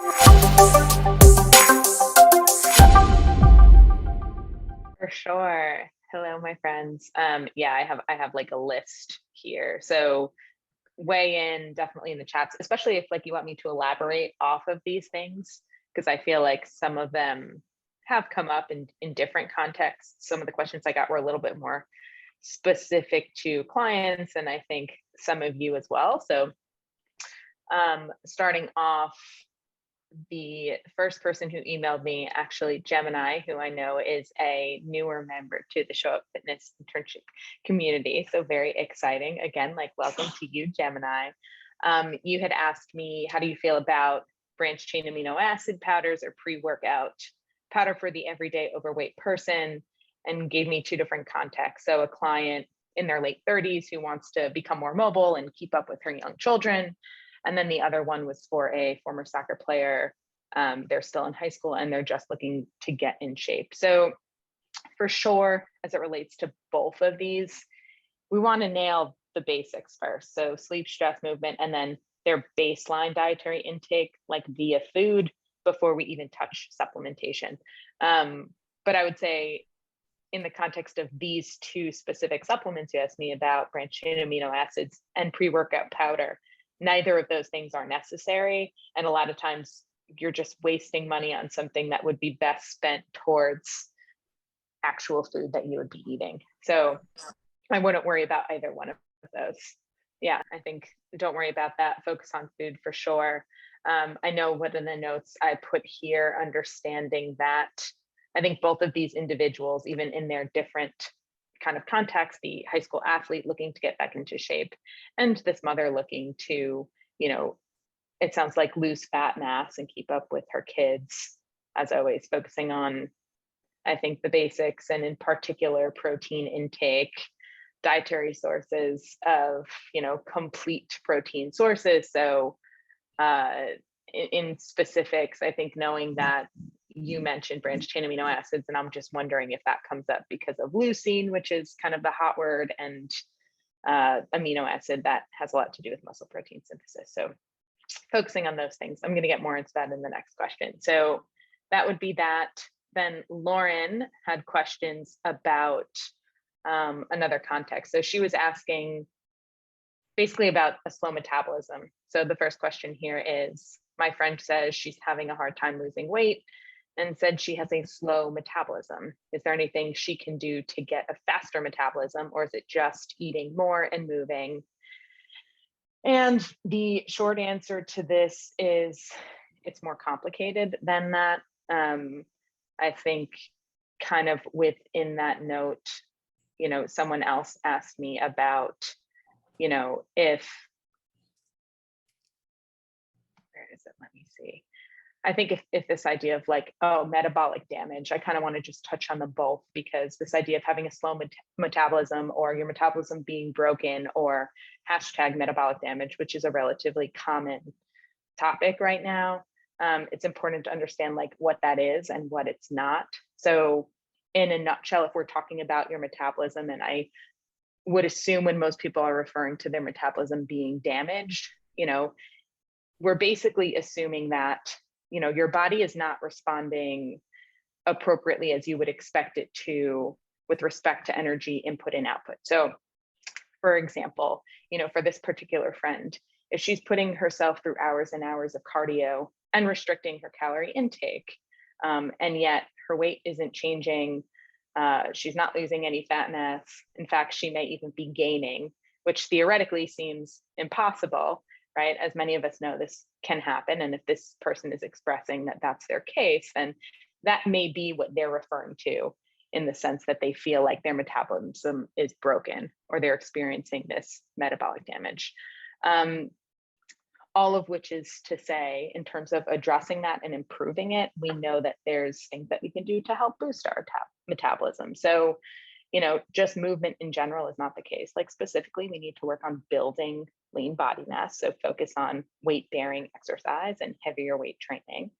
For sure. Hello, my friends. Yeah, I have like a list here. So weigh in definitely in the chats, especially if like you want me to elaborate off of these things, because I feel like some of them have come up in different contexts. Some of the questions I got were a little bit more specific to clients, and I think some of you as well. So starting off, the first person who emailed me, actually Gemini, who I know is a newer member to the Show Up Fitness internship community. So very exciting. Again, like welcome to you, Gemini. You had asked me, how do you feel about branched chain amino acid powders or pre-workout powder for the everyday overweight person? And gave me two different contexts. So a client in their late 30s who wants to become more mobile and keep up with her young children. And then the other one was for a former soccer player. They're still in high school and they're just looking to get in shape. So for sure, as it relates to both of these, we want to nail the basics first. So sleep, stress, movement, and then their baseline dietary intake, like via food, before we even touch supplementation. But I would say in the context of these two specific supplements you asked me about, branched chain amino acids and pre-workout powder, neither of those things are necessary. And a lot of times you're just wasting money on something that would be best spent towards actual food that you would be eating. So I wouldn't worry about either one of those. Yeah, I think don't worry about that. Focus on food for sure. I know what in the notes I put here, understanding that I think both of these individuals, even in their different kind of context, the high school athlete looking to get back into shape and this mother looking to, it sounds like lose fat mass and keep up with her kids, as always, focusing on, I think, the basics and in particular protein intake, dietary sources of, complete protein sources. So in specifics, I think knowing that you mentioned branched chain amino acids, and I'm just wondering if that comes up because of leucine, which is kind of the hot word, and amino acid that has a lot to do with muscle protein synthesis. So focusing on those things. I'm going to get more into that in the next question. So that would be that. Then Lauren had questions about another context. So she was asking basically about a slow metabolism. So the first question here is, my friend says she's having a hard time losing weight and said she has a slow metabolism. Is there anything she can do to get a faster metabolism, or is it just eating more and moving? And the short answer to this is it's more complicated than that. I think kind of within that note, someone else asked me about, if, where is it? Let me see. I think if this idea of like, metabolic damage, I kind of want to just touch on them both, because this idea of having a slow metabolism or your metabolism being broken, or hashtag metabolic damage, which is a relatively common topic right now. It's important to understand like what that is and what it's not. So in a nutshell, if we're talking about your metabolism, and I would assume when most people are referring to their metabolism being damaged, we're basically assuming that your body is not responding appropriately as you would expect it to with respect to energy input and output. So for example, for this particular friend, if she's putting herself through hours and hours of cardio and restricting her calorie intake, and yet her weight isn't changing, she's not losing any fat mass. In fact, she may even be gaining, which theoretically seems impossible, right? As many of us know, this can happen. And if this person is expressing that that's their case, then that may be what they're referring to, in the sense that they feel like their metabolism is broken or they're experiencing this metabolic damage. All of which is to say, in terms of addressing that and improving it, we know that there's things that we can do to help boost our metabolism. So, just movement in general is not the case. Like specifically, we need to work on building lean body mass. So focus on weight-bearing exercise and heavier weight training.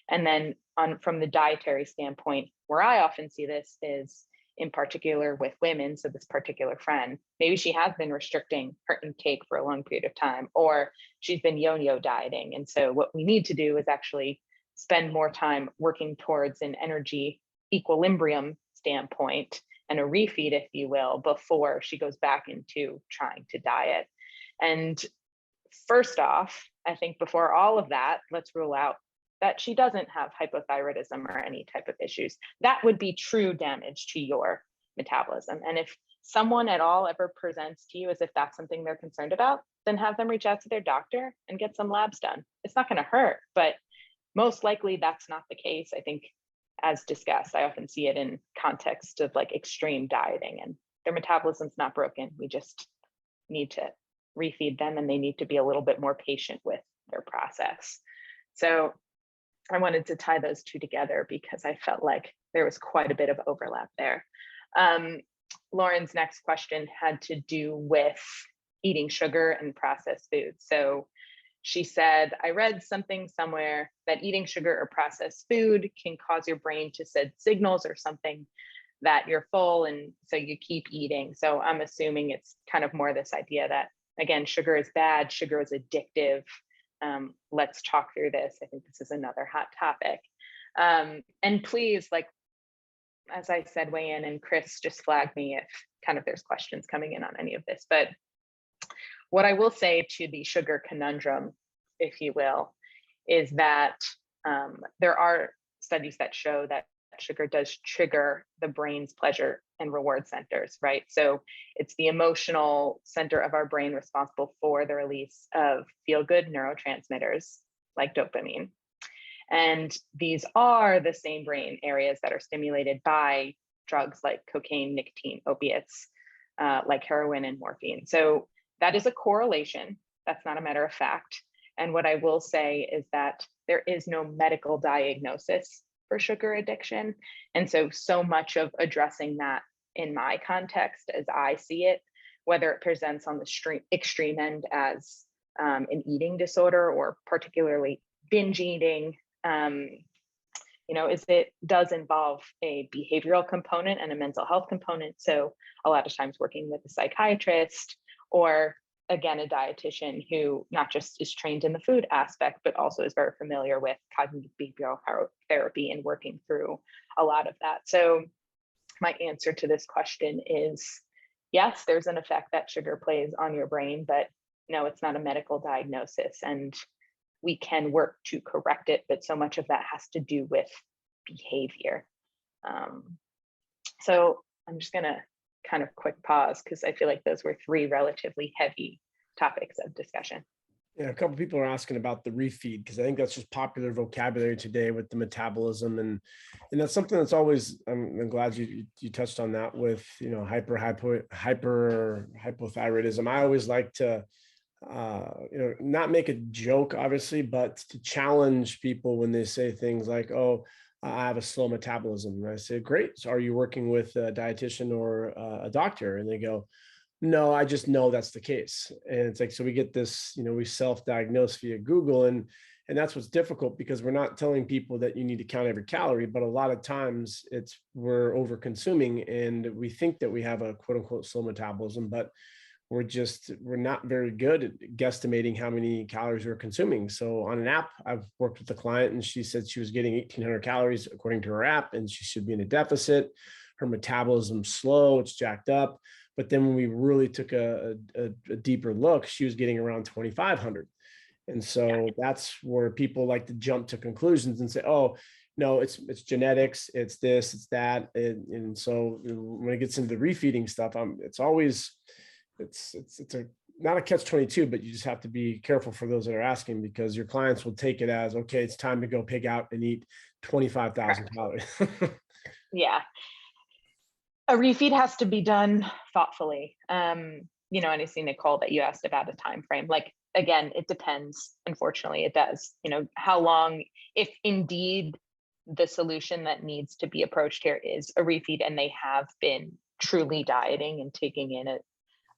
And then from the dietary standpoint, where I often see this is in particular with women. So this particular friend, maybe she has been restricting her intake for a long period of time, or she's been yo-yo dieting. And so what we need to do is actually spend more time working towards an energy equilibrium standpoint and a refeed, if you will, before she goes back into trying to diet. And first off, I think before all of that, let's rule out that she doesn't have hypothyroidism or any type of issues. That would be true damage to your metabolism. And if someone at all ever presents to you as if that's something they're concerned about, then have them reach out to their doctor and get some labs done. It's not going to hurt, but most likely that's not the case. I think, as discussed, I often see it in context of like extreme dieting, and their metabolism's not broken. We just need to refeed them, and they need to be a little bit more patient with their process. So I wanted to tie those two together because I felt like there was quite a bit of overlap there. Lauren's next question had to do with eating sugar and processed foods. So she said, I read something somewhere that eating sugar or processed food can cause your brain to send signals or something that you're full, and so you keep eating. So I'm assuming it's kind of more this idea that, again, sugar is bad, sugar is addictive. Let's talk through this. I think this is another hot topic. And please, like, as I said, weigh in, and Chris, just flag me if kind of there's questions coming in on any of this. But what I will say to the sugar conundrum, if you will, is that there are studies that show that sugar does trigger the brain's pleasure and reward centers, right? So it's the emotional center of our brain responsible for the release of feel-good neurotransmitters like dopamine. And these are the same brain areas that are stimulated by drugs like cocaine, nicotine, opiates, like heroin and morphine. So that is a correlation. That's not a matter of fact. And what I will say is that there is no medical diagnosis for sugar addiction. And so much of addressing that in my context, as I see it, whether it presents on the extreme end as an eating disorder or particularly binge eating, is it does involve a behavioral component and a mental health component. So a lot of times working with a psychiatrist, or again, a dietitian who not just is trained in the food aspect, but also is very familiar with cognitive behavioral therapy and working through a lot of that. So my answer to this question is, yes, there's an effect that sugar plays on your brain, but no, it's not a medical diagnosis, and we can work to correct it, but so much of that has to do with behavior. So I'm just gonna kind of quick pause because I feel like those were three relatively heavy topics of discussion. Yeah, a couple of people are asking about the refeed, because I think that's just popular vocabulary today with the metabolism, and that's something that's always. I'm glad you touched on that with hypothyroidism. I always like to not make a joke, obviously, but to challenge people when they say things like, "Oh, I have a slow metabolism." And I say, "Great. So are you working with a dietitian or a doctor?" And they go, "No, I just know that's the case." And it's like, so we get this, we self-diagnose via Google, and that's what's difficult, because we're not telling people that you need to count every calorie, but a lot of times we're over consuming, and we think that we have a quote unquote slow metabolism, but we're not very good at guesstimating how many calories we're consuming. So on an app, I've worked with a client, and she said she was getting 1,800 calories according to her app, and she should be in a deficit. Her metabolism's slow, it's jacked up. But then when we really took a deeper look, she was getting around 2,500. And so that's where people like to jump to conclusions and say, "Oh, no, it's genetics, it's this, it's that." And so when it gets into the refeeding stuff, it's not a catch-22, but you just have to be careful for those that are asking, because your clients will take it as, okay, it's time to go pig out and eat 25,000 calories. Yeah. A refeed has to be done thoughtfully. And I see, Nicole, that you asked about a time frame. Like, again, it depends. Unfortunately, it does. How long, if indeed the solution that needs to be approached here is a refeed, and they have been truly dieting and taking in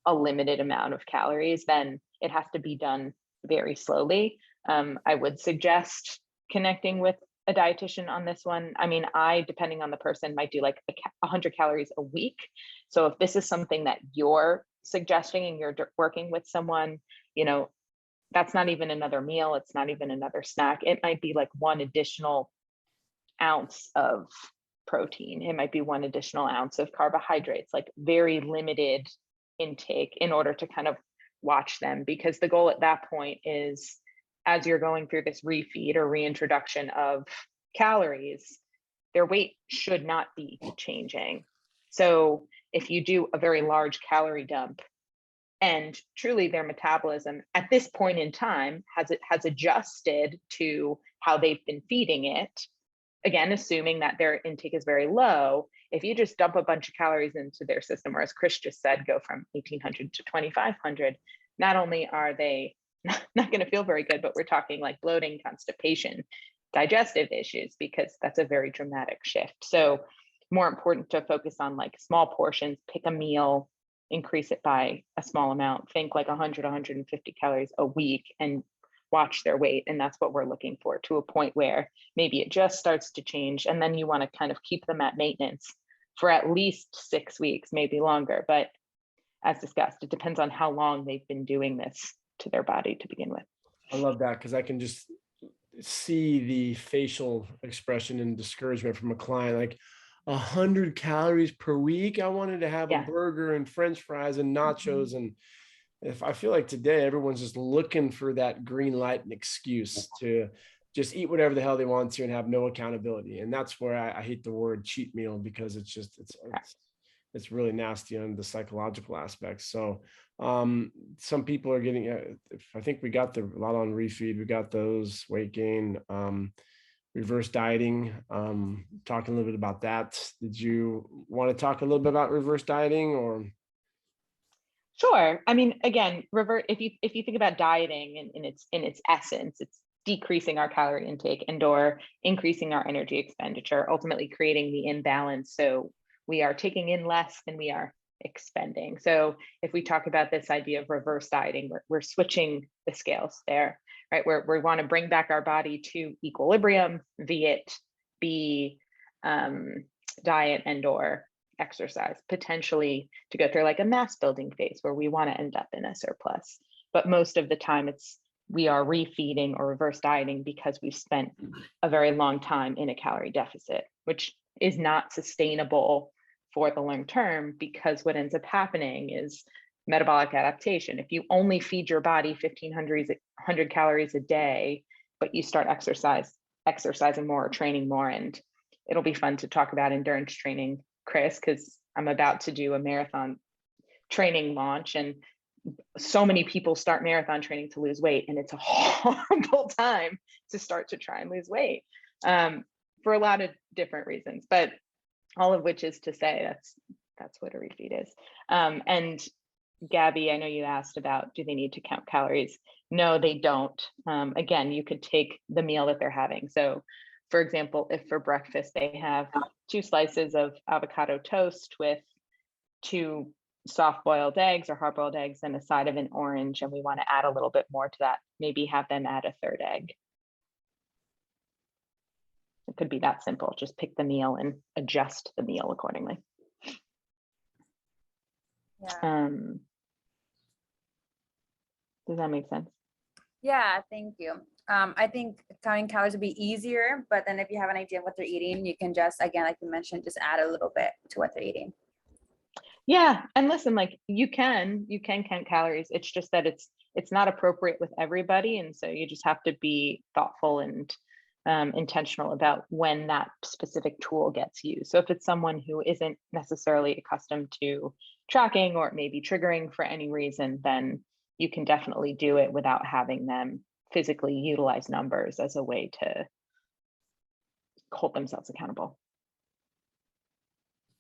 a limited amount of calories, then it has to be done very slowly. I would suggest connecting with a dietitian on this one. I mean, depending on the person, might do like 100 calories a week. So if this is something that you're suggesting and you're working with someone, you know, that's not even another meal. It's not even another snack. It might be like 1 additional ounce of protein. It might be 1 additional ounce of carbohydrates, like very limited intake in order to kind of watch them, because the goal at that point is, as you're going through this refeed or reintroduction of calories, their weight should not be changing. So if you do a very large calorie dump and truly their metabolism at this point in time has adjusted to how they've been feeding it, again, assuming that their intake is very low, if you just dump a bunch of calories into their system, or as Chris just said, go from 1,800 to 2,500, not only are they not going to feel very good, but we're talking like bloating, constipation, digestive issues, because that's a very dramatic shift. So more important to focus on like small portions, pick a meal, increase it by a small amount, think like 100, 150 calories a week, and watch their weight. And that's what we're looking for, to a point where maybe it just starts to change. And then you want to kind of keep them at maintenance for at least 6 weeks, maybe longer. But as discussed, it depends on how long they've been doing this to their body to begin with. I love that, because I can just see the facial expression and discouragement from a client, like 100 calories per week. I wanted to have a burger and French fries and nachos. And if I feel like today, everyone's just looking for that green light and excuse to just eat whatever the hell they want to and have no accountability. And that's where I hate the word cheat meal, because it's really nasty on the psychological aspects. So some people are getting, I think we got a lot on refeed. We got those, weight gain, reverse dieting, talking a little bit about that. Did you want to talk a little bit about reverse dieting, or? Sure. I mean, again, if you think about dieting in its essence, it's decreasing our calorie intake and or increasing our energy expenditure, ultimately creating the imbalance. So we are taking in less than we are expending. So if we talk about this idea of reverse dieting, we're switching the scales there, right? We want to bring back our body to equilibrium, be diet and or exercise, potentially to go through like a mass building phase where we want to end up in a surplus. But most of the time we are refeeding or reverse dieting because we've spent a very long time in a calorie deficit, which is not sustainable for the long term, because what ends up happening is metabolic adaptation. If you only feed your body 1,500 calories a day, but you start exercising more or training more, and it'll be fun to talk about endurance training, Chris, because I'm about to do a marathon training launch, and so many people start marathon training to lose weight, and it's a horrible time to start to try and lose weight for a lot of different reasons, but all of which is to say that's what a refeed is. And Gabby, I know you asked about, do they need to count calories? No, they don't. Again, you could take the meal that they're having. So for example, if for breakfast they have 2 slices of avocado toast with 2 soft-boiled eggs or hard-boiled eggs and a side of an orange, and we want to add a little bit more to that, maybe have them add a 3rd egg. It could be that simple. Just pick the meal and adjust the meal accordingly. Yeah. Does that make sense? Yeah, thank you. I think counting calories would be easier, but then if you have an idea of what they're eating, you can just, again, like you mentioned, just add a little bit to what they're eating. Yeah, and listen, like you can count calories. It's just that it's not appropriate with everybody, and so you just have to be thoughtful and intentional about when that specific tool gets used. So if it's someone who isn't necessarily accustomed to tracking, or it may be triggering for any reason, then you can definitely do it without having them physically utilize numbers as a way to hold themselves accountable.